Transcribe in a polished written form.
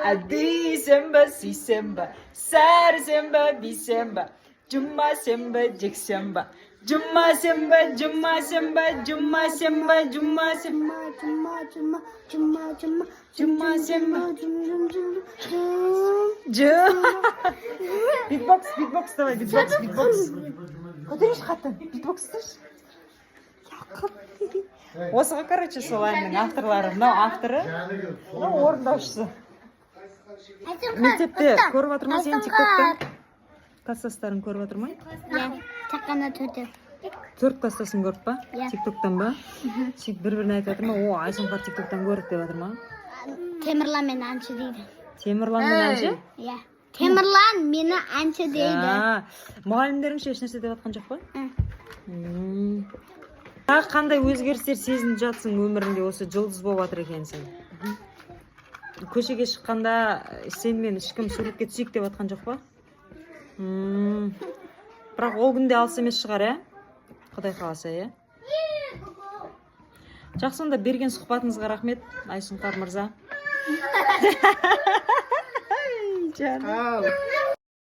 Дүйсенбі, сейсенбі, сәрсенбі, бейсенбі, жұма сенбі, жексенбі. Жұма сенбі, жұма сенбі, жұма сенбі, жұма сенбі. Жұма сенбі. Битбокс, давай, битбокс. Көтереш қатын, битбокс істеші. Осыға, короче, сол әннің авторлары. Мынау авторы, мынау орындаушысы. Мектепте көріп отырма сен тиктоктан? Класстастарын көріп отырма? Иә, тек қана төртеу. 4 класстасын көріп па? Иә. Тиктоктан ба? Сөйтіп бір-біріне айтып отыр ма? О, Айсұңқар тиктоктан көріп деп отыр ма? Темірлан мені әнші дейді. Темірлан мен әнші? Иә. Темірлан мені әнші дейді. Мұғалімдерің еш нәрсе деп отқан жоқ па? Тағы қандай өзгерістер сезініп жатсың өмірінде осы жұлдыз болып жатыр екенсің? Көшеге шыққанда сен мен ешкім суретке түсейік деп жатқан жоқ па? Бірақ ол күнде алыс емес шығар, ә? Құдай қаласа, ә? Жақсы, онда берген сұхбатыңызға рахмет, Айсұңқар мырза. Жаным.